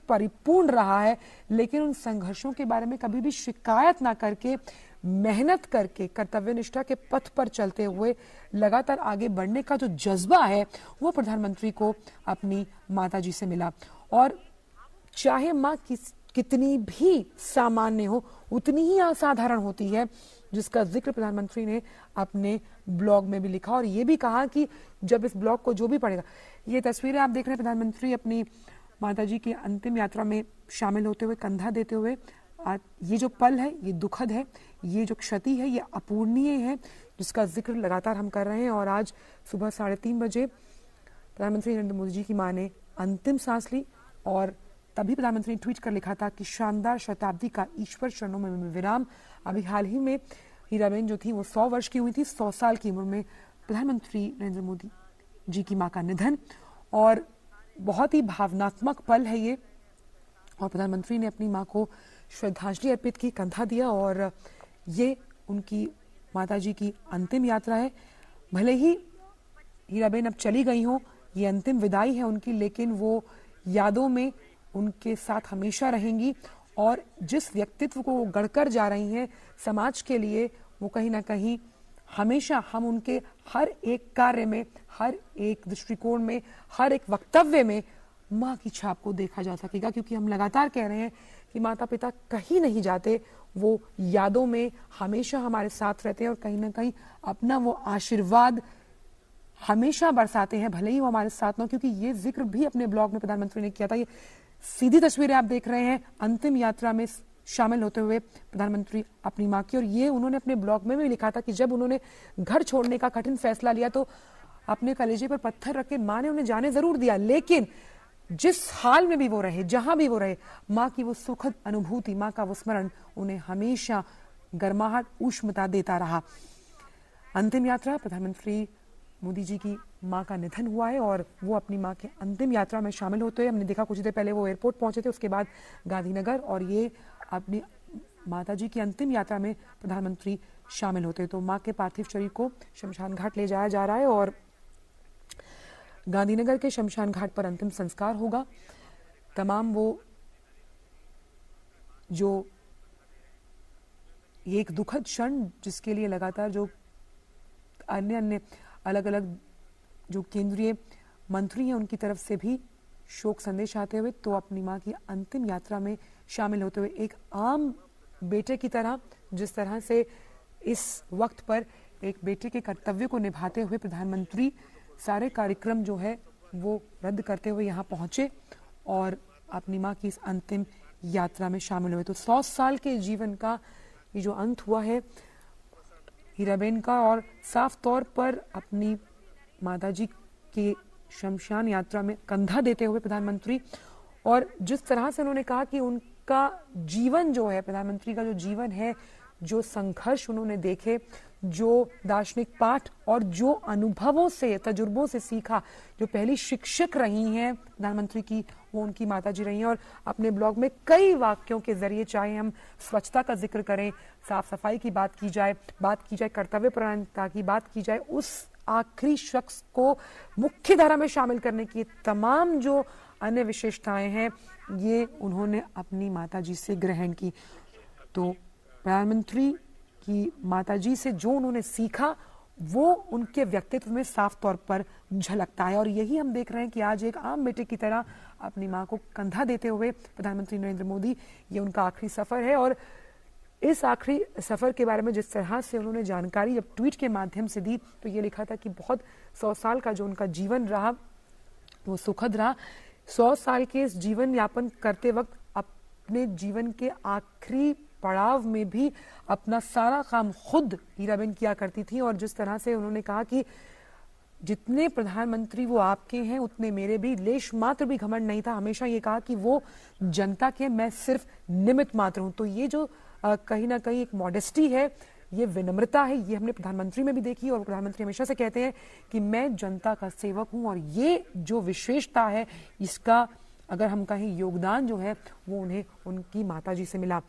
परिपूर्ण रहा है, लेकिन उन संघर्षों के बारे में कभी भी शिकायत ना करके, मेहनत करके, कर्तव्य निष्ठा के पथ पर चलते हुए लगातार आगे बढ़ने का जो जज्बा है वो प्रधानमंत्री को अपनी माताजी से मिला। और चाहे माँ कितनी भी सामान्य हो, उतनी ही असाधारण होती है, जिसका जिक्र प्रधानमंत्री ने अपने ब्लॉग में भी लिखा और ये भी कहा कि जब इस ब्लॉग को जो भी पढ़ेगा, ये तस्वीरें आप देख रहे हैं प्रधानमंत्री अपनी माताजी की अंतिम यात्रा में शामिल होते हुए, कंधा देते हुए, ये जो पल है ये दुखद है, ये जो क्षति है ये अपूर्णीय है, जिसका जिक्र लगातार हम कर रहे हैं। और आज सुबह 3:30 बजे प्रधानमंत्री नरेंद्र मोदी जी की मां ने अंतिम सांस ली और तभी प्रधानमंत्री ने ट्वीट कर लिखा था कि शानदार शताब्दी का ईश्वर चरणों में विराम। अभी हाल ही में हीराबेन जो थी वो 100 वर्ष की हुई थी, 100 साल की उम्र में प्रधानमंत्री नरेंद्र मोदी जी की मां का निधन, और बहुत ही भावनात्मक पल है ये। और प्रधानमंत्री ने अपनी मां को श्रद्धांजलि अर्पित की, कंधा दिया, और ये उनकी माताजी की अंतिम यात्रा है। भले ही हीराबेन अब चली गई हो, ये अंतिम विदाई है उनकी, लेकिन वो यादों में उनके साथ हमेशा रहेंगी। और जिस व्यक्तित्व को वो गढ़कर जा रही हैं समाज के लिए, वो कहीं ना कहीं हमेशा हम उनके हर एक कार्य में, हर एक दृष्टिकोण में, हर एक वक्तव्य में माँ की छाप को देखा जा सकेगा। क्योंकि हम लगातार कह रहे हैं कि माता पिता कहीं नहीं जाते, वो यादों में हमेशा हमारे साथ रहते हैं और कहीं ना कहीं अपना वो आशीर्वाद हमेशा बरसाते हैं, भले ही वो हमारे साथ ना। क्योंकि ये जिक्र भी अपने ब्लॉग में प्रधानमंत्री ने किया था। ये सीधी तस्वीरें आप देख रहे हैं अंतिम यात्रा में शामिल होते हुए प्रधानमंत्री अपनी मां की, और ये उन्होंने अपने ब्लॉग में भी लिखा था कि जब उन्होंने घर छोड़ने का कठिन फैसला लिया तो अपने कलेजे पर पत्थर रख के मां ने उन्हें जाने जरूर दिया, लेकिन जिस हाल में भी वो रहे, जहां भी वो रहे, मां की वो सुखद अनुभूति, मां का वो स्मरण उन्हें हमेशा गर्माहट, ऊष्मता देता रहा। अंतिम यात्रा, प्रधानमंत्री मोदी जी की मां का निधन हुआ है और वो अपनी मां के अंतिम यात्रा में शामिल होते हैं। हमने देखा कुछ देर पहले वो एयरपोर्ट पहुंचे थे, उसके बाद गांधीनगर, और ये अपनी माताजी की अंतिम यात्रा में प्रधानमंत्री शामिल होते हैं। तो मां के पार्थिव शरीर को शमशान घाट ले जाया जा रहा है और गांधीनगर के शमशान घाट पर अंतिम संस्कार होगा। तमाम वो जो ये एक दुखद क्षण, जिसके लिए लगातार जो अन्य अलग अलग जो केंद्रीय मंत्री हैं उनकी तरफ से भी शोक संदेश आते हुए, तो अपनी मां की अंतिम यात्रा में शामिल होते हुए एक आम बेटे की तरह, जिस तरह से इस वक्त पर एक बेटे के कर्तव्य को निभाते हुए प्रधानमंत्री सारे कार्यक्रम जो है वो रद्द करते हुए यहाँ पहुंचे और अपनी मां की इस अंतिम यात्रा में शामिल हुए। तो 100 साल के जीवन का ये जो अंत हुआ है हीराबेन का, और साफ तौर पर अपनी माताजी के शमशान यात्रा में कंधा देते हुए प्रधानमंत्री, और जिस तरह से उन्होंने कहा कि उनका जीवन जो है, प्रधानमंत्री का जो जीवन है, जो संघर्ष उन्होंने देखे, जो दार्शनिक पाठ और जो अनुभवों से, तजुर्बों से सीखा, जो पहली शिक्षक रही हैं प्रधानमंत्री की, वो उनकी माताजी रही हैं। और अपने ब्लॉग में कई वाक्यों के जरिए, चाहे हम स्वच्छता का जिक्र करें, साफ सफाई की बात की जाए, कर्तव्य परायणता की बात की जाए, उस आखिरी शख्स को मुख्य धारा में शामिल करने की तमाम जो अन्य विशेषताएं हैं, ये उन्होंने अपनी माताजी से ग्रहण की। तो प्रधानमंत्री की माताजी से जो उन्होंने सीखा वो उनके व्यक्तित्व में साफ तौर पर झलकता है, और यही हम देख रहे हैं कि आज एक आम बेटे की तरह अपनी मां को कंधा देते हुए प्रधानमंत्री नरेंद्र मोदी, ये उनका आखिरी सफर है। और इस आखिरी सफर के बारे में जिस तरह से उन्होंने जानकारी जब ट्वीट के माध्यम से दी, तो ये लिखा था कि बहुत 100 साल का जो उनका जीवन रहा वो सुखद रहा। 100 साल के इस जीवन यापन करते वक्त अपने जीवन के आखिरी पड़ाव में भी अपना सारा काम खुद हीराबेन किया करती थी, और जिस तरह से उन्होंने कहा कि जितने प्रधानमंत्री वो आपके हैं उतने मेरे भी, लेश मात्र भी घमंड नहीं था। हमेशा ये कहा कि वो जनता के, मैं सिर्फ निमित्त मात्र हूं। तो ये जो कहीं ना कहीं एक मॉडेस्टी है, ये विनम्रता है, ये हमने प्रधानमंत्री में भी देखी, और प्रधानमंत्री हमेशा से कहते हैं कि मैं जनता का सेवक हूं। और ये जो विशेषता है, इसका अगर हम कहें योगदान जो है वो उन्हें उनकी माताजी से मिला।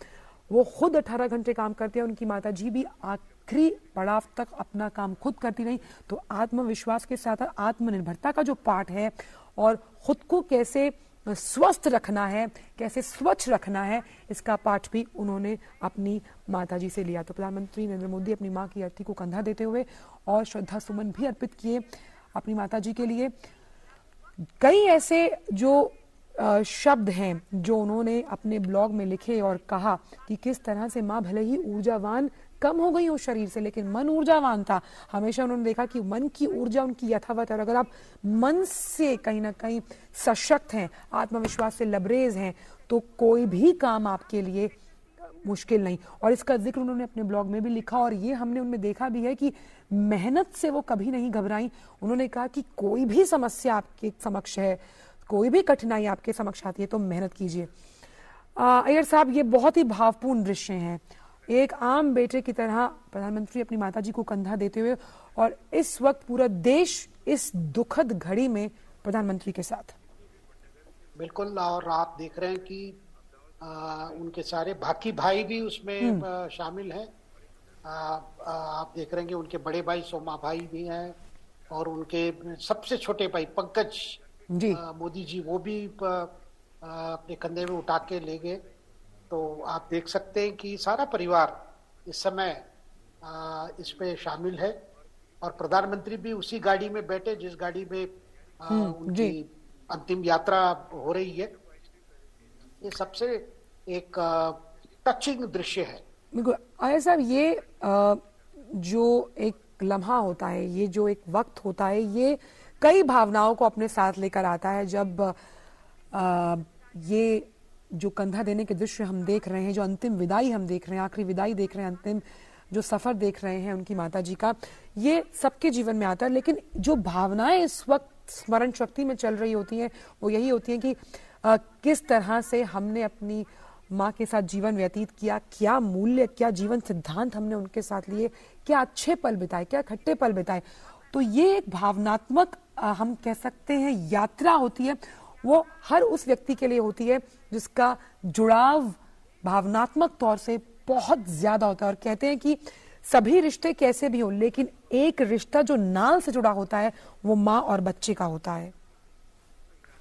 वो खुद 18 घंटे काम करते हैं, उनकी माताजी भी आखिरी पड़ाव तक अपना काम खुद करती रही। तो आत्मविश्वास के साथ आत्मनिर्भरता का जो पाठ है और खुद को कैसे स्वस्थ रखना है, कैसे स्वच्छ रखना है, इसका पाठ भी उन्होंने अपनी माताजी से लिया। तो प्रधानमंत्री नरेंद्र मोदी अपनी मां की अर्थी को कंधा देते हुए और श्रद्धा सुमन भी अर्पित किए अपनी माताजी के लिए। कई ऐसे जो शब्द हैं जो उन्होंने अपने ब्लॉग में लिखे और कहा कि किस तरह से माँ भले ही ऊर्जावान कम हो गई हो शरीर से, लेकिन मन ऊर्जावान था। हमेशा उन्होंने देखा कि मन की ऊर्जा उनकी यथावत है, और अगर आप मन से कहीं ना कहीं सशक्त हैं, आत्मविश्वास से लबरेज हैं, तो कोई भी काम आपके लिए मुश्किल नहीं। और इसका जिक्र उन्होंने अपने ब्लॉग में भी लिखा, और ये हमने उनमें देखा भी है कि मेहनत से वो कभी नहीं घबराई। उन्होंने कहा कि कोई भी समस्या आपके समक्ष है, कोई भी कठिनाई आपके समक्ष आती है, तो मेहनत कीजिए। अय्यर साहब, ये बहुत ही भावपूर्ण दृश्य हैं। एक आम बेटे की तरह प्रधानमंत्री अपनी माताजी को कंधा देते हुए, और इस वक्त पूरा देश इस दुखद घड़ी में प्रधानमंत्री के साथ। बिल्कुल, और आप देख रहे हैं कि उनके सारे बाकी भाई भी उसमें शामिल हैं। आप देख रहे हैं कि उनके बड़े भाई सोमा भाई भी हैं, और उनके सबसे छोटे भाई पंकज मोदी जी, वो भी अपने कंधे में उठा के ले गए। तो आप देख सकते हैं कि सारा परिवार इस समय इस पे शामिल है, और प्रधानमंत्री भी उसी गाड़ी में बैठे जिस गाड़ी में उनकी अंतिम यात्रा हो रही है। ये सबसे एक टचिंग दृश्य है। बिल्कुल अय्यर साहब, ये जो एक लम्हा होता है, ये जो एक वक्त होता है, ये कई भावनाओं को अपने साथ लेकर आता है। जब ये जो कंधा देने के दृश्य हम देख रहे हैं, जो अंतिम विदाई हम देख रहे हैं, आखिरी विदाई देख रहे हैं, अंतिम जो सफर देख रहे हैं उनकी माताजी का, ये सबके जीवन में आता है। लेकिन जो भावनाएं इस वक्त स्मरण शक्ति में चल रही होती हैं, वो यही होती हैं कि किस तरह से हमने अपनी माँ के साथ जीवन व्यतीत किया, क्या मूल्य, क्या जीवन सिद्धांत हमने उनके साथ लिए, क्या अच्छे पल बिताए, क्या खट्टे पल बिताए। तो ये एक भावनात्मक हम कह सकते हैं यात्रा होती है। वो हर उस व्यक्ति के लिए होती है जिसका जुड़ाव भावनात्मक तौर से बहुत ज्यादा होता है। और कहते हैं कि सभी रिश्ते कैसे भी हो, लेकिन एक रिश्ता जो नाल से जुड़ा होता है वो माँ और बच्चे का होता है।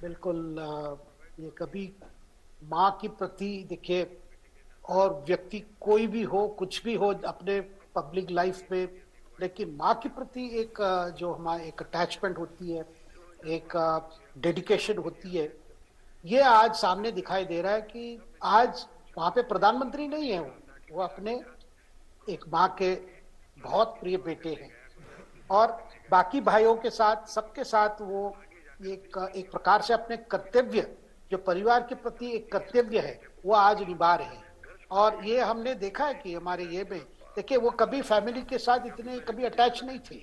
बिल्कुल, ये कभी माँ के प्रति देखिए, और व्यक्ति कोई भी हो, कुछ भी हो अपने पब्लिक लाइफ में, लेकिन माँ के प्रति एक जो हमारा एक अटैचमेंट होती है, एक डेडिकेशन होती है, ये आज सामने दिखाई दे रहा है कि आज वहां पे प्रधानमंत्री नहीं है, वो अपने एक माँ के बहुत प्रिय बेटे हैं, और बाकी भाइयों के साथ, सबके साथ वो एक प्रकार से अपने कर्तव्य, जो परिवार के प्रति एक कर्तव्य है, वो आज निभा रहे हैं। और ये हमने देखा है कि हमारे ये में देखिए, वो कभी फैमिली के साथ इतने कभी अटैच नहीं थे,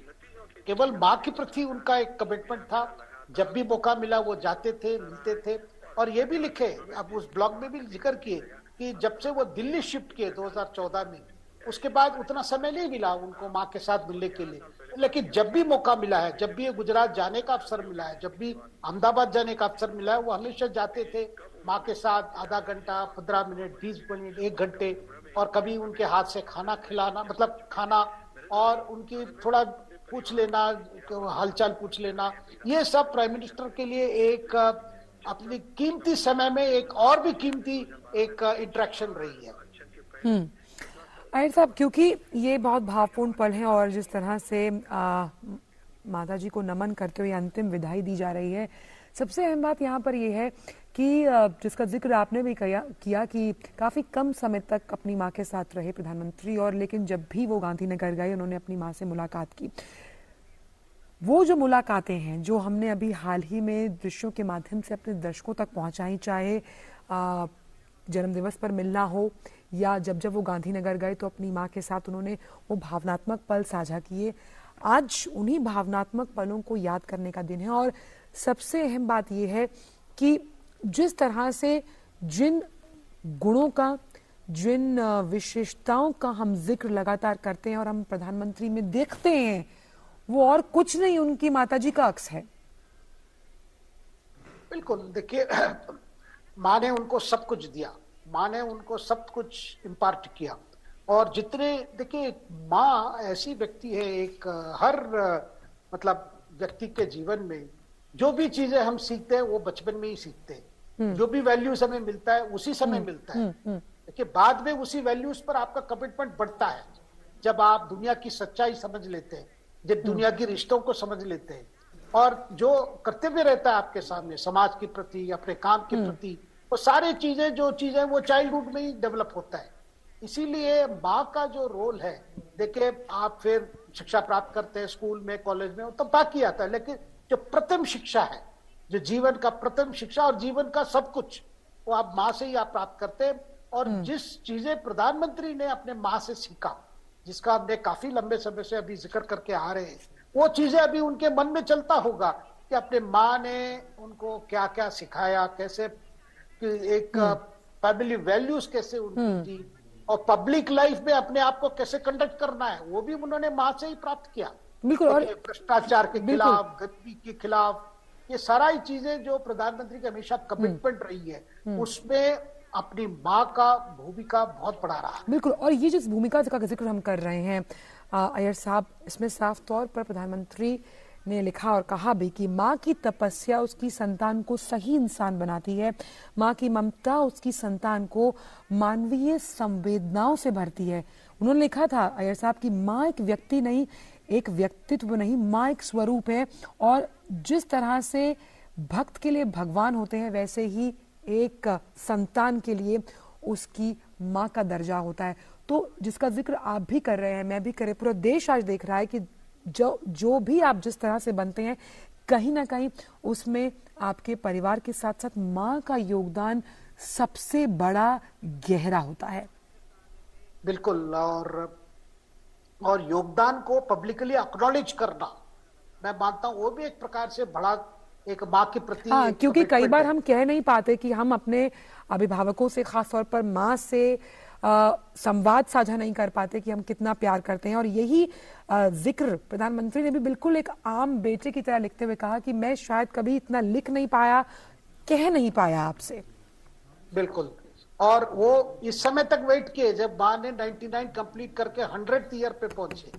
केवल माँ के प्रति उनका एक कमिटमेंट था। जब भी मौका मिला वो जाते थे, मिलते थे। और ये भी लिखे, अब उस ब्लॉग में भी जिक्र किए कि जब से वो दिल्ली शिफ्ट किए 2014 में, उसके बाद उतना समय नहीं मिला उनको माँ के साथ मिलने के लिए, लेकिन जब भी मौका मिला है, जब भी गुजरात जाने का अवसर मिला है, जब भी अहमदाबाद जाने का अवसर मिला है, वो हमेशा जाते थे माँ के साथ। आधा घंटा, 15 मिनट, 20 मिनट, 1 घंटे, और कभी उनके हाथ से खाना खिलाना, मतलब खाना, और उनकी थोड़ा पूछ लेना, हालचाल पूछ लेना, ये सब प्राइम मिनिस्टर के लिए एक अपनी कीमती समय में एक और भी कीमती एक इंटरेक्शन रही है। अय्यर साहब, क्योंकि ये बहुत भावपूर्ण पल है, और जिस तरह से माता जी को नमन करते हुए अंतिम विदाई दी जा रही है, सबसे अहम बात यहाँ पर यह है कि जिसका जिक्र आपने भी किया कि काफी कम समय तक अपनी माँ के साथ रहे प्रधानमंत्री, और लेकिन जब भी वो गांधीनगर गए उन्होंने अपनी माँ से मुलाकात की। वो जो मुलाकातें हैं जो हमने अभी हाल ही में दृश्यों के माध्यम से अपने दर्शकों तक पहुंचाई, चाहे जन्मदिवस पर मिलना हो, या जब जब वो गांधीनगर गए तो अपनी माँ के साथ उन्होंने वो भावनात्मक पल साझा किए, आज उन्हीं भावनात्मक पलों को याद करने का दिन है। और सबसे अहम बात यह है कि जिस तरह से जिन गुणों का, जिन विशेषताओं का हम जिक्र लगातार करते हैं और हम प्रधानमंत्री में देखते हैं, वो और कुछ नहीं, उनकी माताजी का अक्स है। बिल्कुल, देखिए, माँ ने उनको सब कुछ दिया, माँ ने उनको सब कुछ इम्पार्ट किया। और जितने, देखिए, माँ ऐसी व्यक्ति है, एक हर मतलब व्यक्ति के जीवन में जो भी चीजें हम सीखते हैं वो बचपन में ही सीखते हैं। जो भी वैल्यूज हमें मिलता है उसी समय मिलता है। देखिए बाद में उसी वैल्यूज पर आपका कमिटमेंट बढ़ता है जब आप दुनिया की सच्चाई समझ लेते हैं, जब दुनिया के रिश्तों को समझ लेते हैं, और जो कर्तव्य रहता है आपके सामने समाज के प्रति, अपने काम के प्रति, वो सारी चीजें जो चीजें वो चाइल्डहुड में ही डेवलप होता है। इसीलिए माँ का जो रोल है, देखिए आप फिर शिक्षा प्राप्त करते हैं स्कूल में, कॉलेज में, तब बाकी आता है, लेकिन जो प्रथम शिक्षा है, जो जीवन का प्रथम शिक्षा और जीवन का सब कुछ, वो आप माँ से ही आप प्राप्त करते हैं। और जिस चीजें प्रधानमंत्री ने अपने माँ से सीखा, जिसका हमने काफी लंबे समय से अभी जिक्र करके आ रहे हैं, वो चीजें अभी उनके मन में चलता होगा कि अपने माँ ने उनको क्या क्या सिखाया, कैसे एक फैमिली वैल्यूज कैसे उनकी थी, और पब्लिक लाइफ में अपने आप को कैसे कंडक्ट करना है, वो भी उन्होंने माँ से ही प्राप्त किया। बिल्कुल। और भ्रष्टाचार के खिलाफ, गरीबी के खिलाफ, ये सारा ही चीजें जो प्रधानमंत्री की हमेशा कमिटमेंट रही है, उसमें अपनी माँ का भूमिका बहुत बड़ा रहा है। बिल्कुल। और ये जिस भूमिका का जिक्र हम कर रहे हैं अय्यर साहब, इसमें साफ तौर पर प्रधानमंत्री ने लिखा और कहा भी कि माँ की तपस्या उसकी संतान को सही इंसान बनाती है, माँ की ममता उसकी संतान को मानवीय संवेदनाओं से भरती है। उन्होंने लिखा था अय्यर साहब कि माँ एक व्यक्ति नहीं, एक व्यक्तित्व नहीं, माँ एक स्वरूप है, और जिस तरह से भक्त के लिए भगवान होते हैं वैसे ही एक संतान के लिए उसकी माँ का दर्जा होता है। तो जिसका जिक्र आप भी कर रहे हैं, मैं भी कर रहे, पूरा देश आज देख रहा है कि जो भी आप जिस तरह से बनते हैं, कहीं ना कहीं उसमें आपके परिवार के साथ साथ माँ का योगदान सबसे बड़ा गहरा होता है। बिल्कुल। और योगदान को पब्लिकली एक्नॉलेज करना, मैं मानता हूं वो भी एक प्रकार से बड़ा एक माँ के प्रति। हाँ, क्योंकि कई बार हम कह नहीं पाते कि हम अपने अभिभावकों से, खासतौर पर माँ से संवाद साझा नहीं कर पाते कि हम कितना प्यार करते हैं। और यही जिक्र प्रधानमंत्री ने भी बिल्कुल एक आम बेटे की तरह लिखते हुए कहा कि मैं शायद कभी इतना लिख नहीं पाया, कह नहीं पाया आपसे। बिल्कुल। और वो इस समय तक वेट किए जब माँ ने 99 कंप्लीट करके 100th ईयर पे पहुंचे,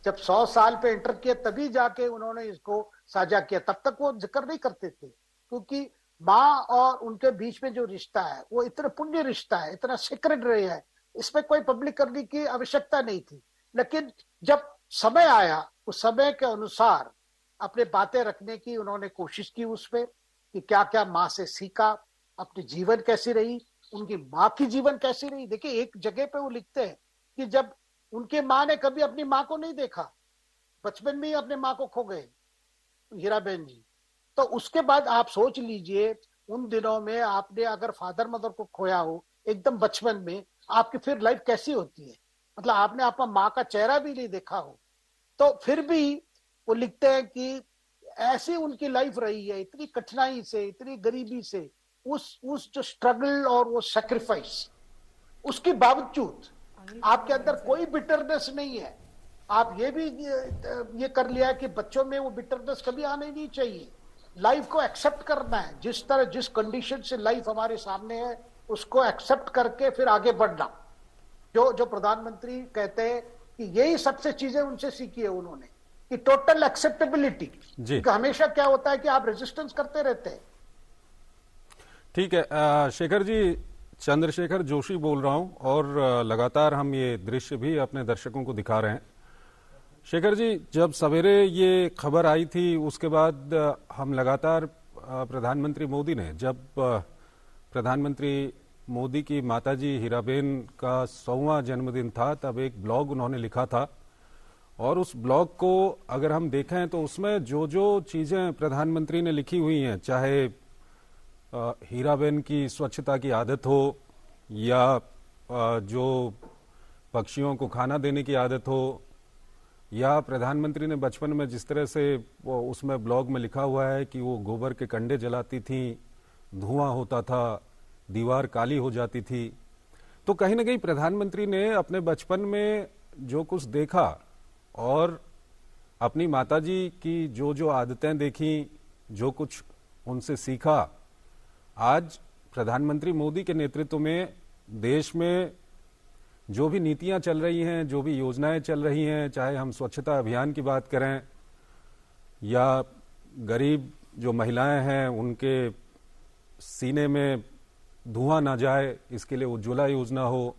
जब 100 साल पे एंटर किया तभी जाके उन्होंने इसको साझा किया। तब तक वो जिक्र नहीं करते थे, क्योंकि माँ और उनके बीच में जो रिश्ता है वो इतना पुण्य रिश्ता है, इतना सीक्रेट रहा है, इसमें कोई पब्लिक करने की आवश्यकता नहीं थी। लेकिन जब समय आया, उस समय के अनुसार अपने बातें रखने की उन्होंने कोशिश की, उसमें कि क्या क्या माँ से सीखा, अपनी जीवन कैसी रही, उनकी माँ की जीवन कैसी रही। देखिए एक जगह पे वो लिखते हैं कि जब उनके माँ ने कभी अपनी माँ को नहीं देखा, बचपन में ही अपने माँ को खो गए हीराबेन जी, तो उसके बाद आप सोच लीजिए उन दिनों में आपने अगर फादर मदर को खोया हो एकदम बचपन में, आपकी फिर लाइफ कैसी होती है, मतलब आपने अपना माँ का चेहरा भी नहीं देखा हो, तो फिर भी वो लिखते हैं कि ऐसी उनकी लाइफ रही है, इतनी कठिनाई से, इतनी गरीबी से, उस जो स्ट्रगल और वो सेक्रीफाइस, उसके बावजूद आपके अंदर कोई बिटरनेस नहीं है। आप ये भी ये कर लिया है कि बच्चों में वो बिटरनेस कभी आने नहीं चाहिए, लाइफ को एक्सेप्ट करना है, जिस तरह जिस कंडीशन से लाइफ हमारे सामने है उसको एक्सेप्ट करके फिर आगे बढ़ना। जो प्रधानमंत्री कहते हैं कि यही सबसे चीजें उनसे सीखी है उन्होंने, कि टोटल एक्सेप्टेबिलिटी। हमेशा क्या होता है कि आप रेजिस्टेंस करते रहते हैं। ठीक है शेखर जी, चंद्रशेखर जोशी बोल रहा हूं, और लगातार हम ये दृश्य भी अपने दर्शकों को दिखा रहे हैं। शेखर जी, जब सवेरे ये खबर आई थी उसके बाद हम लगातार प्रधानमंत्री मोदी ने, जब प्रधानमंत्री मोदी की माताजी हीराबेन का 100वां जन्मदिन था, तब एक ब्लॉग उन्होंने लिखा था, और उस ब्लॉग को अगर हम देखें तो उसमें जो जो चीजें प्रधानमंत्री ने लिखी हुई हैं, चाहे हीराबेन की स्वच्छता की आदत हो, या जो पक्षियों को खाना देने की आदत हो, या प्रधानमंत्री ने बचपन में जिस तरह से वो उसमें ब्लॉग में लिखा हुआ है कि वो गोबर के कंडे जलाती थी, धुआं होता था, दीवार काली हो जाती थी, तो कहीं ना कहीं प्रधानमंत्री ने अपने बचपन में जो कुछ देखा और अपनी माताजी की जो जो आदतें देखी, जो कुछ उनसे सीखा, आज प्रधानमंत्री मोदी के नेतृत्व में देश में जो भी नीतियां चल रही हैं, जो भी योजनाएं चल रही हैं, चाहे हम स्वच्छता अभियान की बात करें या गरीब जो महिलाएं हैं उनके सीने में धुआं ना जाए, इसके लिए उज्ज्वला योजना हो,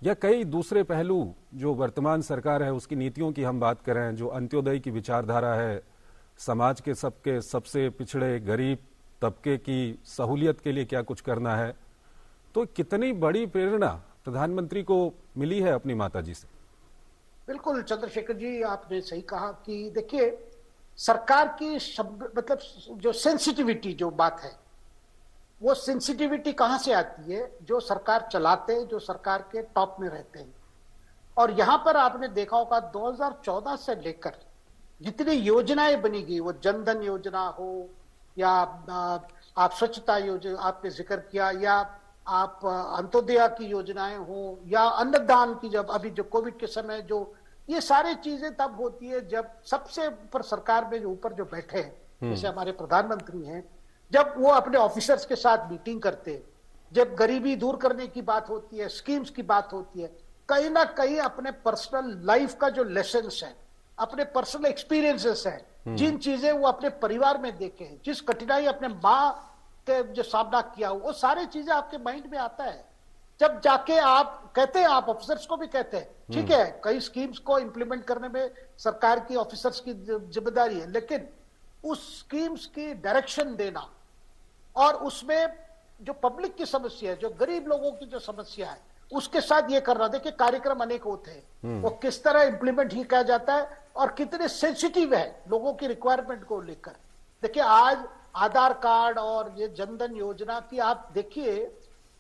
या कई दूसरे पहलू जो वर्तमान सरकार है उसकी नीतियों की हम बात करें, जो अंत्योदय की विचारधारा है, समाज के सबसे पिछड़े गरीब तबके की सहूलियत के लिए क्या कुछ करना है, तो कितनी बड़ी प्रेरणा प्रधानमंत्री को मिली है अपनी माताजी से। बिल्कुल चंद्रशेखर जी, आपने सही कहा कि देखिए सरकार की शब्द मतलब जो सेंसिटिविटी जो बात है, वो सेंसिटिविटी कहां से आती है? जो सरकार चलाते हैं, जो सरकार के टॉप में रहते हैं। और यहां पर आपने देखा होगा 2014 से लेकर जितनी योजनाएं बनी गई, वो जनधन योजना हो या आप स्वच्छता योजना आपने जिक्र किया, या आप अंत्योदय की योजनाएं हो, या अन्नदान की, जब अभी जो कोविड के समय जो ये सारी चीजें तब होती है जब सबसे ऊपर सरकार में जो ऊपर जो बैठे हैं जैसे हमारे प्रधानमंत्री हैं, जब वो अपने ऑफिसर्स के साथ मीटिंग करते हैं, जब गरीबी दूर करने की बात होती है, स्कीम्स की बात होती है, कहीं ना कहीं अपने पर्सनल लाइफ का जो लेसन्स है, अपने पर्सनल एक्सपीरियंसेस है, जिन चीजें वो अपने परिवार में देखे हैं, जिस कठिनाई अपने माँ के जो सामना किया हो, वो सारी चीजें आपके माइंड में आता है। जब जाके आप कहते हैं, आप ऑफिसर्स को भी कहते हैं, ठीक है कई स्कीम्स को इंप्लीमेंट करने में सरकार की ऑफिसर्स की जिम्मेदारी है, लेकिन उस स्कीम्स की डायरेक्शन देना और उसमें जो पब्लिक की समस्या है, जो गरीब लोगों की जो समस्या है, उसके साथ ये करना। देखिए कार्यक्रम अनेक होते हैं, वो किस तरह इंप्लीमेंट ही किया जाता है और कितने सेंसिटिव है लोगों की रिक्वायरमेंट को लेकर। देखिए आज आधार कार्ड और ये जनधन योजना की आप देखिए,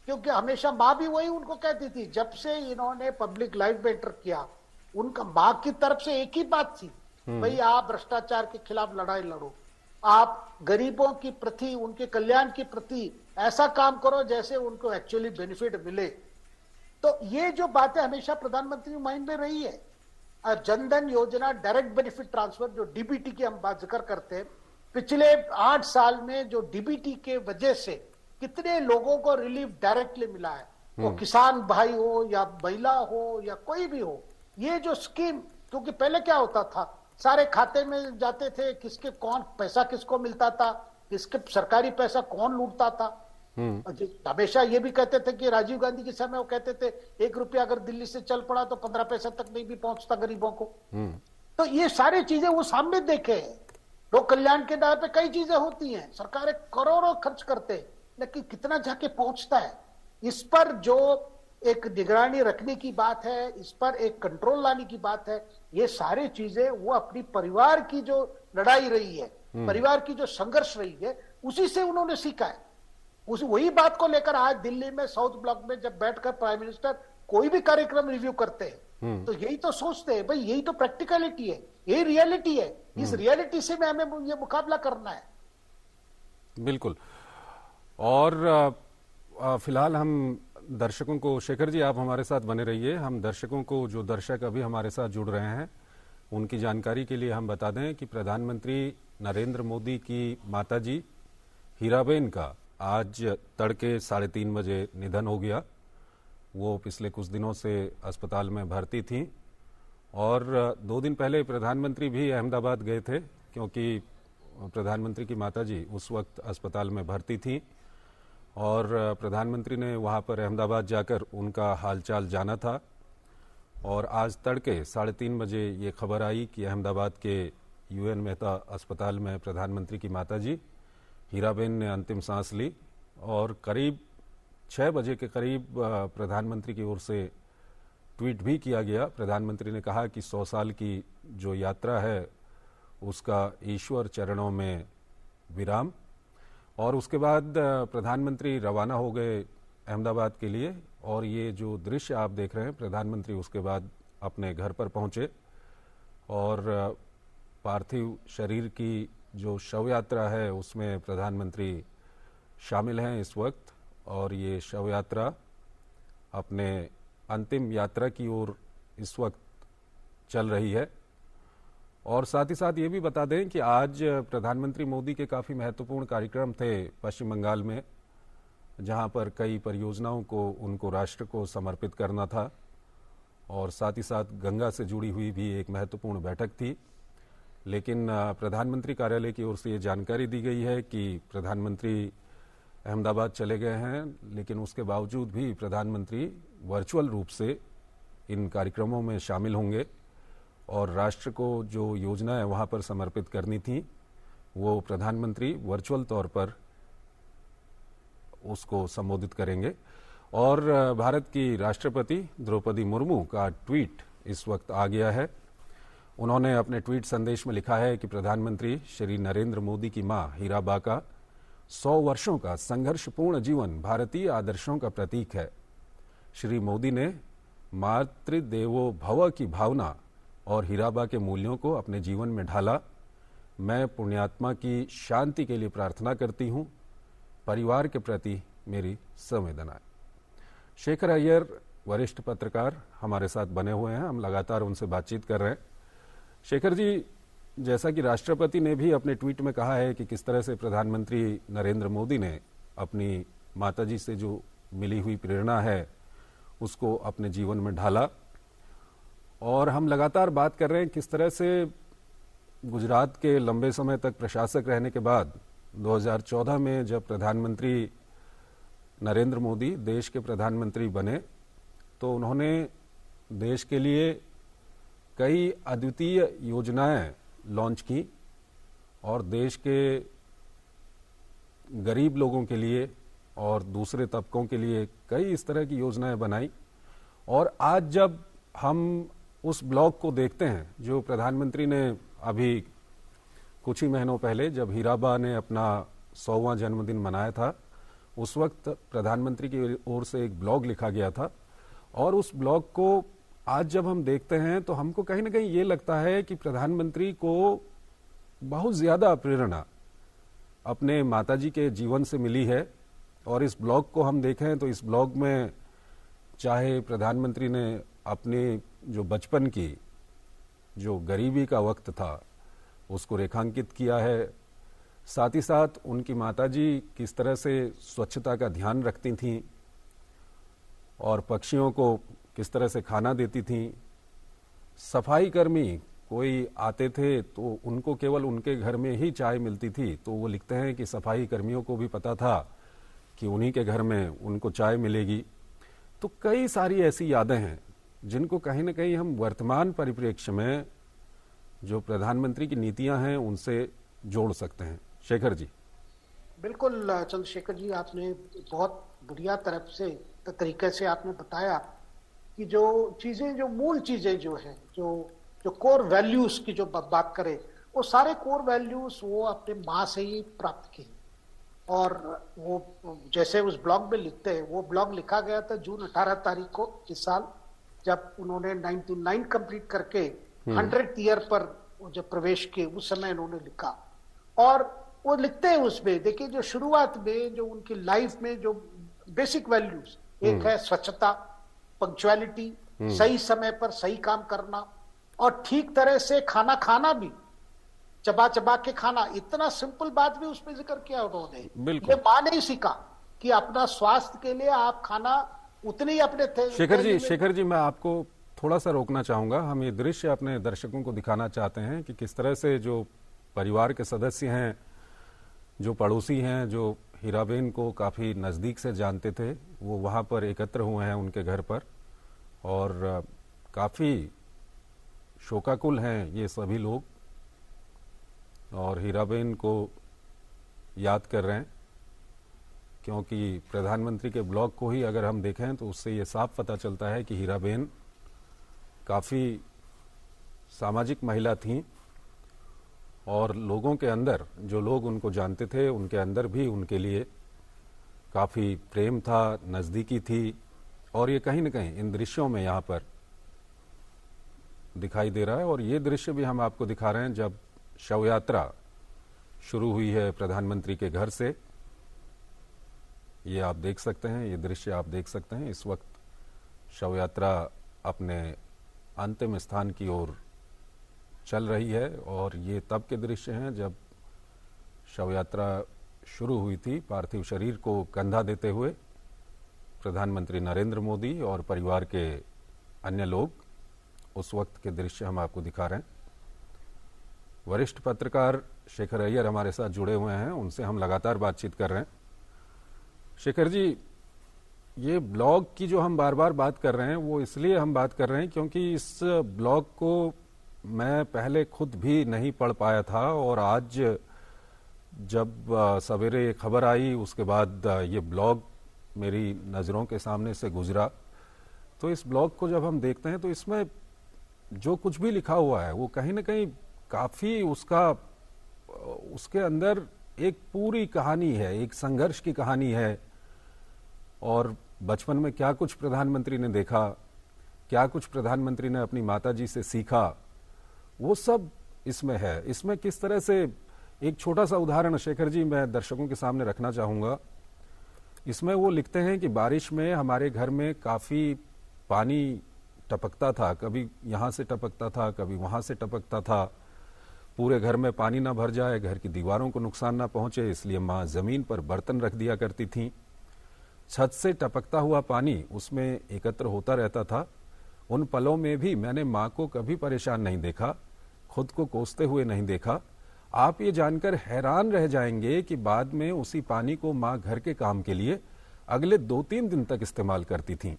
क्योंकि हमेशा माँ भी वही उनको कहती थी, जब से इन्होंने पब्लिक लाइफ में एंटर किया, उनका माँ की तरफ से एक ही बात थी, भाई आप भ्रष्टाचार के खिलाफ लड़ाई लड़ो, आप गरीबों की प्रति, उनके कल्याण की प्रति ऐसा काम करो जैसे उनको एक्चुअली बेनिफिट मिले। तो ये जो बातें हमेशा प्रधानमंत्री माइंड में रही है। जनधन योजना, डायरेक्ट बेनिफिट ट्रांसफर, जो डीबीटी की हम बात जिक्र करते हैं, पिछले 8 साल में जो डीबीटी के वजह से कितने लोगों को रिलीफ डायरेक्टली मिला है, वो किसान भाई हो या महिला हो या कोई भी हो। ये जो स्कीम, क्योंकि पहले क्या होता था, सारे खाते में जाते थे, किसके कौन पैसा किसको मिलता था, किसके सरकारी पैसा कौन लूटता था। हमेशा ये भी कहते थे कि राजीव गांधी के समय वो कहते थे 1 रुपया अगर दिल्ली से चल पड़ा तो 15 पैसा तक नहीं भी पहुंचता गरीबों को। तो ये सारी चीजें वो सामने देखे, लोक कल्याण के नाम पे कई चीजें होती हैं, सरकारें करोड़ों खर्च करते हैं, लेकिन कितना जाके पहुंचता है, इस पर जो एक निगरानी रखने की बात है, इस पर एक कंट्रोल लाने की बात है। ये सारी चीजें वो अपनी परिवार की जो लड़ाई रही है, परिवार की जो संघर्ष रही है, उसी से उन्होंने सीखा है। उस वही बात को लेकर आज दिल्ली में साउथ ब्लॉक में जब बैठकर प्राइम मिनिस्टर कोई भी कार्यक्रम रिव्यू करते हैं, तो यही तो सोचते हैं, भाई यही तो प्रैक्टिकलिटी है, यही रियलिटी है, इस रियलिटी से में हमें ये मुकाबला करना है। बिल्कुल। और फिलहाल हम दर्शकों को, शेखर जी आप हमारे साथ बने रहिए, हम दर्शकों को, जो दर्शक अभी हमारे साथ जुड़ रहे हैं, उनकी जानकारी के लिए हम बता दें कि प्रधानमंत्री नरेंद्र मोदी की माताजी हीराबेन का आज तड़के 3:30 बजे निधन हो गया। वो पिछले कुछ दिनों से अस्पताल में भर्ती थीं और 2 दिन पहले प्रधानमंत्री भी अहमदाबाद गए थे, क्योंकि प्रधानमंत्री की माताजी उस वक्त अस्पताल में भर्ती थीं और प्रधानमंत्री ने वहां पर अहमदाबाद जाकर उनका हालचाल जाना था। और आज तड़के 3:30 बजे ये खबर आई कि अहमदाबाद के यूएन मेहता अस्पताल में प्रधानमंत्री की माताजी हीराबेन ने अंतिम सांस ली और करीब 6 बजे के करीब प्रधानमंत्री की ओर से ट्वीट भी किया गया। प्रधानमंत्री ने कहा कि 100 साल की जो यात्रा है उसका ईश्वर चरणों में विराम। और उसके बाद प्रधानमंत्री रवाना हो गए अहमदाबाद के लिए और ये जो दृश्य आप देख रहे हैं, प्रधानमंत्री उसके बाद अपने घर पर पहुंचे और पार्थिव शरीर की जो शव यात्रा है उसमें प्रधानमंत्री शामिल हैं इस वक्त और ये शव यात्रा अपने अंतिम यात्रा की ओर इस वक्त चल रही है। और साथ ही साथ ये भी बता दें कि आज प्रधानमंत्री मोदी के काफ़ी महत्वपूर्ण कार्यक्रम थे पश्चिम बंगाल में, जहां पर कई परियोजनाओं को उनको राष्ट्र को समर्पित करना था और साथ ही साथ गंगा से जुड़ी हुई भी एक महत्वपूर्ण बैठक थी। लेकिन प्रधानमंत्री कार्यालय की ओर से ये जानकारी दी गई है कि प्रधानमंत्री अहमदाबाद चले गए हैं, लेकिन उसके बावजूद भी प्रधानमंत्री वर्चुअल रूप से इन कार्यक्रमों में शामिल होंगे और राष्ट्र को जो योजनाएं वहां पर समर्पित करनी थी वो प्रधानमंत्री वर्चुअल तौर पर उसको संबोधित करेंगे। और भारत की राष्ट्रपति द्रौपदी मुर्मू का ट्वीट इस वक्त आ गया है। उन्होंने अपने ट्वीट संदेश में लिखा है कि प्रधानमंत्री श्री नरेंद्र मोदी की मां हीराबा का 100 वर्षों का संघर्षपूर्ण जीवन भारतीय आदर्शों का प्रतीक है। श्री मोदी ने मातृदेवो भव की भावना और हीराबा के मूल्यों को अपने जीवन में ढाला। मैं पुण्यात्मा की शांति के लिए प्रार्थना करती हूं। परिवार के प्रति मेरी संवेदना। शेखर अय्यर वरिष्ठ पत्रकार हमारे साथ बने हुए हैं, हम लगातार उनसे बातचीत कर रहे हैं। शेखर जी, जैसा कि राष्ट्रपति ने भी अपने ट्वीट में कहा है कि किस तरह से प्रधानमंत्री नरेंद्र मोदी ने अपनी माताजी से जो मिली हुई प्रेरणा है उसको अपने जीवन में ढाला, और हम लगातार बात कर रहे हैं किस तरह से गुजरात के लंबे समय तक प्रशासक रहने के बाद 2014 में जब प्रधानमंत्री नरेंद्र मोदी देश के प्रधानमंत्री बने तो उन्होंने देश के लिए कई अद्वितीय योजनाएं लॉन्च की और देश के गरीब लोगों के लिए और दूसरे तबकों के लिए कई इस तरह की योजनाएं बनाई। और आज जब हम उस ब्लॉग को देखते हैं जो प्रधानमंत्री ने अभी कुछ ही महीनों पहले जब हीराबा ने अपना 100वां जन्मदिन मनाया था, उस वक्त प्रधानमंत्री की ओर से एक ब्लॉग लिखा गया था, और उस ब्लॉग को आज जब हम देखते हैं तो हमको कहीं ना कहीं ये लगता है कि प्रधानमंत्री को बहुत ज्यादा प्रेरणा अपने माताजी के जीवन से मिली है। और इस ब्लॉग को हम देखें तो इस ब्लॉग में चाहे प्रधानमंत्री ने अपने जो बचपन की जो गरीबी का वक्त था उसको रेखांकित किया है, साथ ही साथ उनकी माताजी किस तरह से स्वच्छता का ध्यान रखती थीं और पक्षियों को किस तरह से खाना देती थीं। सफाई कर्मी कोई आते थे तो उनको केवल उनके घर में ही चाय मिलती थी, तो वो लिखते हैं कि सफाई कर्मियों को भी पता था कि उन्हीं के घर में उनको चाय मिलेगी। तो कई सारी ऐसी यादें हैं जिनको कहीं ना कहीं हम वर्तमान परिप्रेक्ष्य में जो प्रधानमंत्री की नीतियां हैं उनसे जोड़ सकते हैं। शेखर जी। बिल्कुल चंद्रशेखर जी, आपने बहुत बढ़िया तरफ से तरीके से आपने बताया कि जो चीजें, जो मूल चीजें जो है, जो कोर वैल्यूज की जो बात करें, वो सारे कोर वैल्यूज वो अपने माँ से ही प्राप्त की। और वो जैसे उस ब्लॉग में लिखते हैं, वो ब्लॉग लिखा गया था जून 18 तारीख को इस साल, जब उन्होंने 99 कंप्लीट करके 100th ईयर पर जब प्रवेश किए, उस समय उन्होंने लिखा। और वो लिखते हैं उसमें, देखिए जो शुरुआत में जो उनकी लाइफ में जो बेसिक वैल्यूज, एक है स्वच्छता, पंक्चुअलिटी, सही समय पर सही काम करना और ठीक तरह से खाना खाना भी, चबा चबा के खाना। इतना सिंपल बात भी उसमें जिक्र किया उन्होंने। ये मां ने ही सीखा कि अपना स्वास्थ्य के लिए आप खाना उतने ही अपने थे। शेखर जी, मैं आपको थोड़ा सा रोकना चाहूंगा। हम ये दृश्य अपने दर्शकों को दिखाना चाहते हैं कि किस तरह से जो परिवार के सदस्य हैं, जो पड़ोसी हैं, जो हीराबेन को काफी नजदीक से जानते थे, वो वहां पर एकत्र हुए हैं उनके घर पर, और काफी शोकाकुल हैं ये सभी लोग और हीराबेन को याद कर रहे हैं। क्योंकि प्रधानमंत्री के ब्लॉग को ही अगर हम देखें तो उससे ये साफ पता चलता है कि हीराबेन काफी सामाजिक महिला थीं और लोगों के अंदर, जो लोग उनको जानते थे, उनके अंदर भी उनके लिए काफी प्रेम था, नजदीकी थी। और ये कहीं न कहीं इन दृश्यों में यहाँ पर दिखाई दे रहा है। और ये दृश्य भी हम आपको दिखा रहे हैं जब शव यात्रा शुरू हुई है प्रधानमंत्री के घर से। ये आप देख सकते हैं, ये दृश्य आप देख सकते हैं। इस वक्त शव यात्रा अपने अंतिम स्थान की ओर चल रही है और ये तब के दृश्य हैं जब शव यात्रा शुरू हुई थी। पार्थिव शरीर को कंधा देते हुए प्रधानमंत्री नरेंद्र मोदी और परिवार के अन्य लोग, उस वक्त के दृश्य हम आपको दिखा रहे हैं। वरिष्ठ पत्रकार शेखर अय्यर हमारे साथ जुड़े हुए हैं, उनसे हम लगातार बातचीत कर रहे हैं। शेखर जी, ये ब्लॉग की जो हम बार बार बात कर रहे हैं वो इसलिए हम बात कर रहे हैं क्योंकि इस ब्लॉग को मैं पहले खुद भी नहीं पढ़ पाया था, और आज जब सवेरे खबर आई उसके बाद ये ब्लॉग मेरी नज़रों के सामने से गुजरा, तो इस ब्लॉग को जब हम देखते हैं तो इसमें जो कुछ भी लिखा हुआ है वो कहीं ना कहीं काफ़ी उसके अंदर एक पूरी कहानी है, एक संघर्ष की कहानी है। और बचपन में क्या कुछ प्रधानमंत्री ने देखा, क्या कुछ प्रधानमंत्री ने अपनी माताजी से सीखा, वो सब इसमें है। इसमें किस तरह से, एक छोटा सा उदाहरण शेखर जी मैं दर्शकों के सामने रखना चाहूँगा। इसमें वो लिखते हैं कि बारिश में हमारे घर में काफ़ी पानी टपकता था, कभी यहाँ से टपकता था, कभी वहाँ से टपकता था। पूरे घर में पानी ना भर जाए, घर की दीवारों को नुकसान ना पहुँचे, इसलिए माँ ज़मीन पर बर्तन रख दिया करती थीं। छत से टपकता हुआ पानी उसमें एकत्र होता रहता था। उन पलों में भी मैंने माँ को कभी परेशान नहीं देखा, खुद को कोसते हुए नहीं देखा। आप ये जानकर हैरान रह जाएंगे कि बाद में उसी पानी को माँ घर के काम के लिए अगले 2-3 दिन तक इस्तेमाल करती थीं।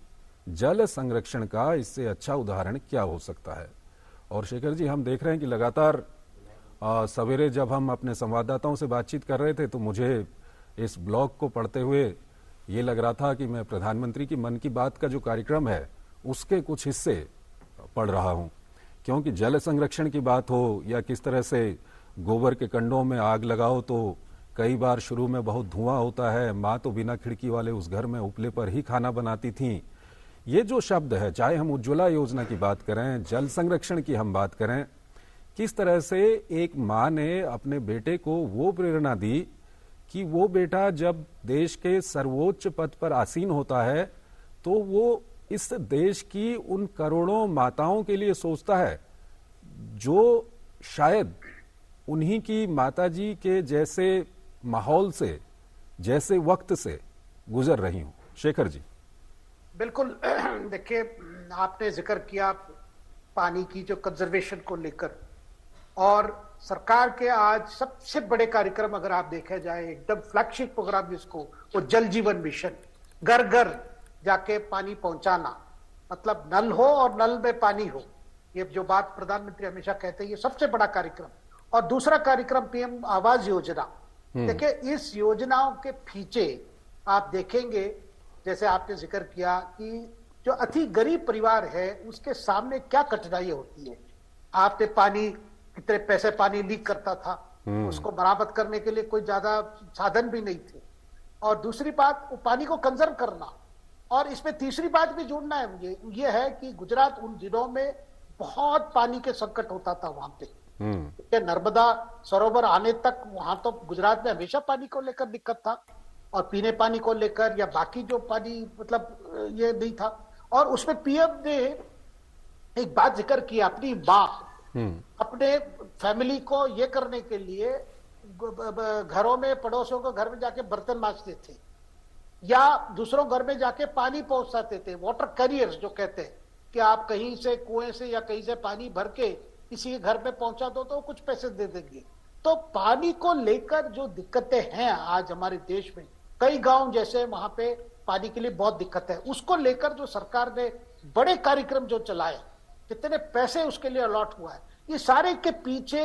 जल संरक्षण का इससे अच्छा उदाहरण क्या हो सकता है। और शेखर जी, हम देख रहे हैं कि लगातार सवेरे जब हम अपने संवाददाताओं से बातचीत कर रहे थे तो मुझे इस ब्लॉग को पढ़ते हुए ये लग रहा था कि मैं प्रधानमंत्री की मन की बात का जो कार्यक्रम है उसके कुछ हिस्से पढ़ रहा हूं, क्योंकि जल संरक्षण की बात हो या किस तरह से गोबर के कंडों में आग लगाओ तो कई बार शुरू में बहुत धुआं होता है। माँ तो बिना खिड़की वाले उस घर में उपले पर ही खाना बनाती थीं। ये जो शब्द है, चाहे हम उज्ज्वला योजना की बात करें, जल संरक्षण की हम बात करें, किस तरह से एक माँ ने अपने बेटे को वो प्रेरणा दी कि वो बेटा जब देश के सर्वोच्च पद पर आसीन होता है तो वो इस देश की उन करोड़ों माताओं के लिए सोचता है जो शायद उन्हीं की माताजी के जैसे माहौल से, जैसे वक्त से गुजर रही हूं। शेखर जी, बिल्कुल। देखिए, आपने जिक्र किया पानी की जो कंजर्वेशन को लेकर, और सरकार के आज सबसे बड़े कार्यक्रम अगर आप देखे जाए, एकदम फ्लैगशिप प्रोग्राम जिसको, वो जल जीवन मिशन, घर घर जाके पानी पहुंचाना, मतलब नल हो और नल में पानी हो, ये जो बात प्रधानमंत्री हमेशा कहते हैं, ये सबसे बड़ा कार्यक्रम। और दूसरा कार्यक्रम पीएम आवास योजना। देखिए, इस योजनाओं के पीछे आप देखेंगे, जैसे आपने जिक्र किया कि जो अति गरीब परिवार है उसके सामने क्या कठिनाइयां होती है। आपने पानी, कितने पैसे पानी लीक करता था, उसको मरम्मत करने के लिए कोई ज्यादा साधन भी नहीं थे। और दूसरी बात, वो पानी को कंजर्व करना। और इसमें तीसरी बात भी जोड़ना है मुझे, ये है कि गुजरात उन दिनों में बहुत पानी के संकट होता था वहां पे। नर्मदा सरोवर आने तक वहां तो गुजरात में हमेशा पानी को लेकर दिक्कत था, और पीने पानी को लेकर या बाकी जो पानी, मतलब ये नहीं था। और उसमें पीएम ने एक बात जिक्र की, अपनी माँ अपने फैमिली को ये करने के लिए घरों में, पड़ोसियों को घर में जाके बर्तन मांजते थे या दूसरों घर में जाके पानी पहुंचाते थे। वाटर कैरियर्स जो कहते हैं कि आप कहीं से कुएं से या कहीं से पानी भर के किसी के घर में पहुंचा दो तो कुछ पैसे दे देंगे। तो पानी को लेकर जो दिक्कतें हैं आज हमारे देश में, कई गांव जैसे वहां पे पानी के लिए बहुत दिक्कत है, उसको लेकर जो सरकार ने बड़े कार्यक्रम जो चलाए, कितने पैसे उसके लिए अलॉट हुआ है, ये सारे के पीछे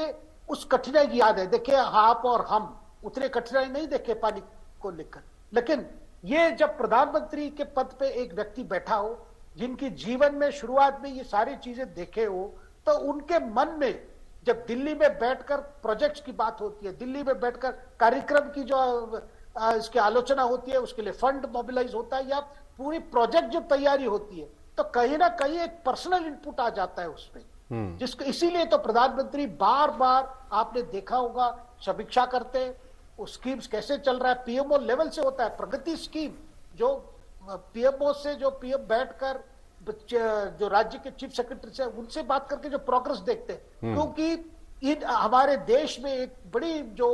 उस कठिनाई की याद है। देखिए, आप और हम उतने कठिनाई नहीं देखे पानी को लेकर, लेकिन ये जब प्रधानमंत्री के पद पे एक व्यक्ति बैठा हो जिनकी जीवन में शुरुआत में ये सारी चीजें देखे हो, तो उनके मन में जब दिल्ली में बैठकर प्रोजेक्ट्स की बात होती है, दिल्ली में बैठकर कार्यक्रम की जो इसकी आलोचना होती है, उसके लिए फंड मोबिलाइज होता है या पूरी प्रोजेक्ट जो तैयारी होती है, तो कहीं ना कहीं एक पर्सनल इनपुट आ जाता है उसमें, जिसको इसीलिए तो प्रधानमंत्री बार बार आपने देखा होगा समीक्षा करते हैं, वो स्कीम्स कैसे चल रहा है। पीएमओ लेवल से होता है प्रगति स्कीम, जो पीएमओ से जो पीएम बैठकर जो राज्य के चीफ सेक्रेटरी से उनसे बात करके जो प्रोग्रेस देखते हैं, क्योंकि हमारे देश में एक बड़ी जो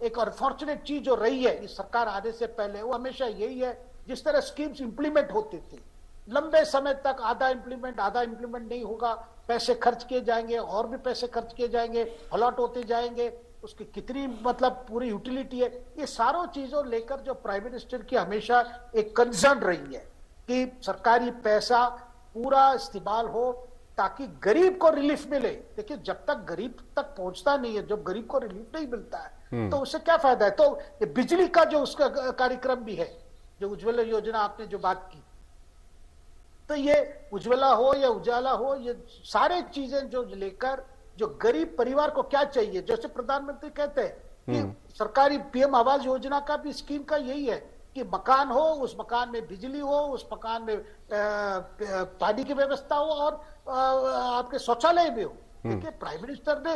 एक अनफॉर्चुनेट चीज जो रही है इस सरकार आने से पहले, वो हमेशा यही है, जिस तरह स्कीम्स इंप्लीमेंट होते थे लंबे समय तक आधा इंप्लीमेंट नहीं होगा, पैसे खर्च किए जाएंगे और भी पैसे खर्च किए जाएंगे, अलॉट होते जाएंगे, उसकी कितनी मतलब पूरी यूटिलिटी है, ये सारों चीजों लेकर जो प्राइम मिनिस्टर की हमेशा एक कंसर्न रही है कि सरकारी पैसा पूरा इस्तेमाल हो ताकि गरीब को रिलीफ मिले। देखिए, जब तक गरीब तक पहुंचता नहीं है, जब गरीब को रिलीफ नहीं मिलता है तो उससे क्या फायदा है। तो ये बिजली का जो उसका कार्यक्रम भी है, जो उज्ज्वला योजना आपने जो बात की, तो ये उज्ज्वला हो या उजाला हो, ये सारे चीजें जो लेकर जो गरीब परिवार को क्या चाहिए, जैसे प्रधानमंत्री कहते हैं कि सरकारी पीएम आवास योजना का भी स्कीम का यही है कि मकान हो, उस मकान में बिजली हो, उस मकान में पानी की व्यवस्था हो और आपके शौचालय भी हो। देखिए, प्राइम मिनिस्टर ने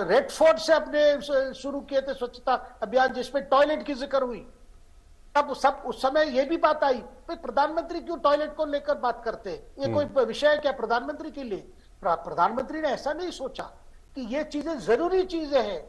रेड फोर्ट से अपने शुरू किए थे स्वच्छता अभियान, जिसमें टॉयलेट की जिक्र हुई। तब सब उस समय ये भी बात आई, तो प्रधानमंत्री क्यों टॉयलेट को लेकर बात करते हैं, ये कोई विषय है क्या प्रधानमंत्री के लिए? प्रधानमंत्री ने ऐसा नहीं सोचा कि ये चीजें जरूरी चीजें हैं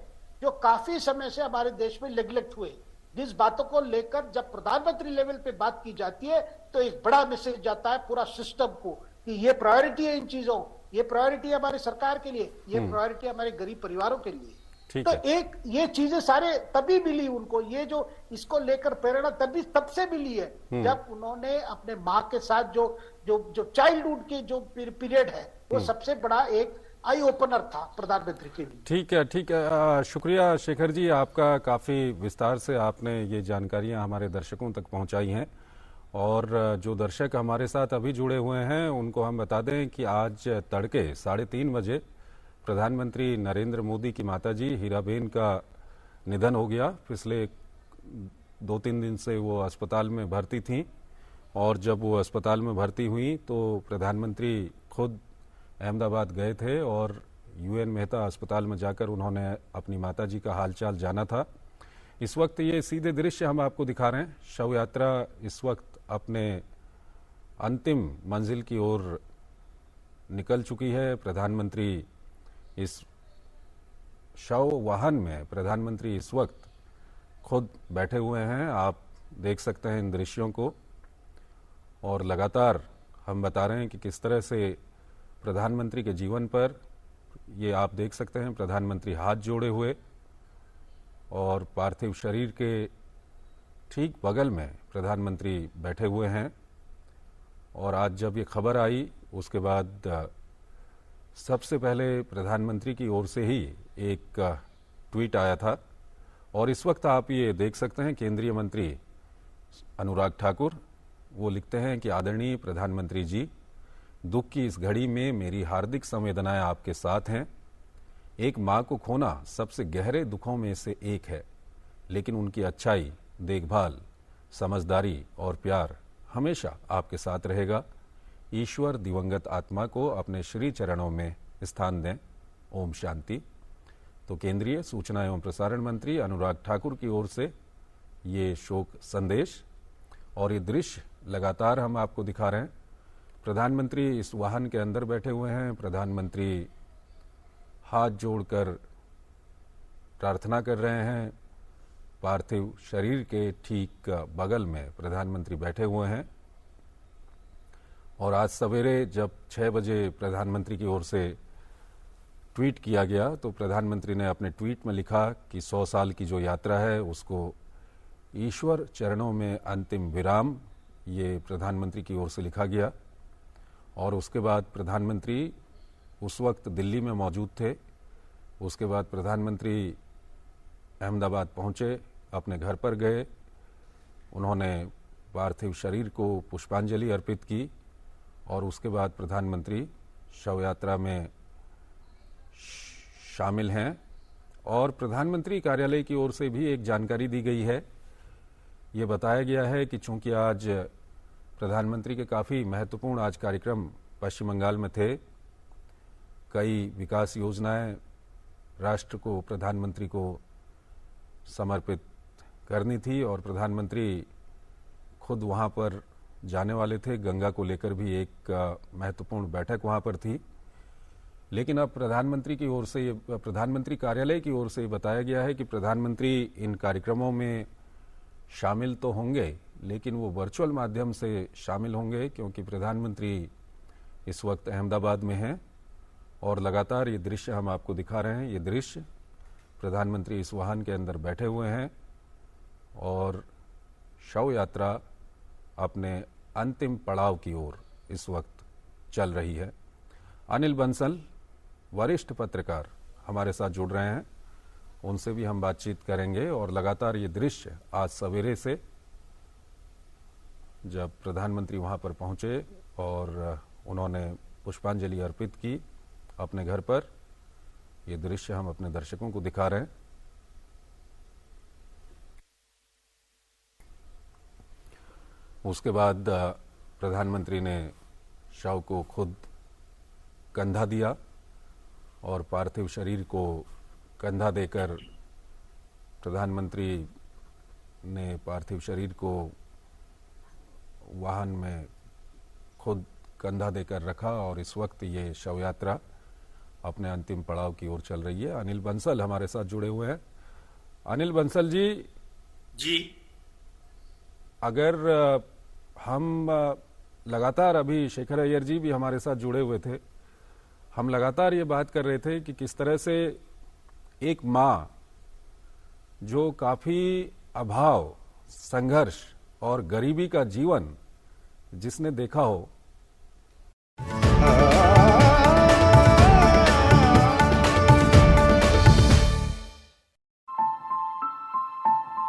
जो काफी समय से हमारे देश में नेग्लेक्ट हुए। जिस बातों को लेकर जब प्रधानमंत्री लेवल पे बात की जाती है तो एक बड़ा मैसेज जाता है पूरा सिस्टम को कि ये प्रायोरिटी है इन चीजों, ये प्रायोरिटी है हमारी सरकार के लिए, ये प्रायोरिटी है हमारे गरीब परिवारों के लिए। तो एक ये चीजें सारे तभी मिली उनको, ये जो इसको लेकर प्रेरणा तब से मिली है जब उन्होंने अपने माँ के साथ जो चाइल्डहुड के जो पीरियड है वो सबसे बड़ा एक आई ओपनर था प्रधानमंत्री के लिए। ठीक है, शुक्रिया शेखर जी, आपका काफी विस्तार से आपने ये जानकारियां हमारे दर्शकों तक पहुंचाई हैं। और जो दर्शक हमारे साथ अभी जुड़े हुए हैं उनको हम बता दें कि आज तड़के 3:30 बजे प्रधानमंत्री नरेंद्र मोदी की माताजी हीराबेन का निधन हो गया। पिछले 2-3 दिन से वो अस्पताल में भर्ती थीं और जब वो अस्पताल में भर्ती हुई तो प्रधानमंत्री खुद अहमदाबाद गए थे और यूएन मेहता अस्पताल में जाकर उन्होंने अपनी माताजी का हालचाल जाना था। इस वक्त ये सीधे दृश्य हम आपको दिखा रहे हैं। शव यात्रा इस वक्त अपने अंतिम मंजिल की ओर निकल चुकी है। प्रधानमंत्री इस शव वाहन में प्रधानमंत्री इस वक्त खुद बैठे हुए हैं, आप देख सकते हैं इन दृश्यों को। और लगातार हम बता रहे हैं कि किस तरह से प्रधानमंत्री के जीवन पर ये आप देख सकते हैं, प्रधानमंत्री हाथ जोड़े हुए और पार्थिव शरीर के ठीक बगल में प्रधानमंत्री बैठे हुए हैं। और आज जब ये खबर आई उसके बाद सबसे पहले प्रधानमंत्री की ओर से ही एक ट्वीट आया था और इस वक्त आप ये देख सकते हैं केंद्रीय मंत्री अनुराग ठाकुर वो लिखते हैं कि आदरणीय प्रधानमंत्री जी, दुख की इस घड़ी में मेरी हार्दिक संवेदनाएं आपके साथ हैं। एक मां को खोना सबसे गहरे दुखों में से एक है, लेकिन उनकी अच्छाई, देखभाल, समझदारी और प्यार हमेशा आपके साथ रहेगा। ईश्वर दिवंगत आत्मा को अपने श्री चरणों में स्थान दें। ओम शांति। तो केंद्रीय सूचना एवं प्रसारण मंत्री अनुराग ठाकुर की ओर से ये शोक संदेश और ये दृश्य लगातार हम आपको दिखा रहे हैं। प्रधानमंत्री इस वाहन के अंदर बैठे हुए हैं। प्रधानमंत्री हाथ जोड़कर प्रार्थना कर रहे हैं। पार्थिव शरीर के ठीक बगल में प्रधानमंत्री बैठे हुए हैं। और आज सवेरे जब 6 बजे प्रधानमंत्री की ओर से ट्वीट किया गया तो प्रधानमंत्री ने अपने ट्वीट में लिखा कि 100 साल की जो यात्रा है उसको ईश्वर चरणों में अंतिम विराम, ये प्रधानमंत्री की ओर से लिखा गया। और उसके बाद प्रधानमंत्री उस वक्त दिल्ली में मौजूद थे। उसके बाद प्रधानमंत्री अहमदाबाद पहुंचे, अपने घर पर गए, उन्होंने पार्थिव शरीर को पुष्पांजलि अर्पित की और उसके बाद प्रधानमंत्री शव यात्रा में शामिल हैं। और प्रधानमंत्री कार्यालय की ओर से भी एक जानकारी दी गई है। ये बताया गया है कि चूंकि आज प्रधानमंत्री के काफ़ी महत्वपूर्ण आज कार्यक्रम पश्चिम बंगाल में थे, कई विकास योजनाएं राष्ट्र को, प्रधानमंत्री को समर्पित करनी थी और प्रधानमंत्री खुद वहां पर जाने वाले थे। गंगा को लेकर भी एक महत्वपूर्ण बैठक वहां पर थी। लेकिन अब प्रधानमंत्री की ओर से, प्रधानमंत्री कार्यालय की ओर से बताया गया है कि प्रधानमंत्री इन कार्यक्रमों में शामिल तो होंगे लेकिन वो वर्चुअल माध्यम से शामिल होंगे, क्योंकि प्रधानमंत्री इस वक्त अहमदाबाद में हैं। और लगातार ये दृश्य हम आपको दिखा रहे हैं। ये दृश्य प्रधानमंत्री इस वाहन के अंदर बैठे हुए हैं और शव यात्रा अपने अंतिम पड़ाव की ओर इस वक्त चल रही है। अनिल बंसल वरिष्ठ पत्रकार हमारे साथ जुड़ रहे हैं, उनसे भी हम बातचीत करेंगे और लगातार ये दृश्य आज सवेरे से जब प्रधानमंत्री वहां पर पहुंचे और उन्होंने पुष्पांजलि अर्पित की अपने घर पर, ये दृश्य हम अपने दर्शकों को दिखा रहे हैं। उसके बाद प्रधानमंत्री ने शव को खुद कंधा दिया और पार्थिव शरीर को कंधा देकर प्रधानमंत्री ने पार्थिव शरीर को वाहन में खुद कंधा देकर रखा और इस वक्त ये शव यात्रा अपने अंतिम पड़ाव की ओर चल रही है। अनिल बंसल हमारे साथ जुड़े हुए हैं। अनिल बंसल जी, अगर हम लगातार, अभी शेखर अय्यर जी भी हमारे साथ जुड़े हुए थे, हम लगातार ये बात कर रहे थे कि किस तरह से एक माँ जो काफी अभाव, संघर्ष और गरीबी का जीवन जिसने देखा हो,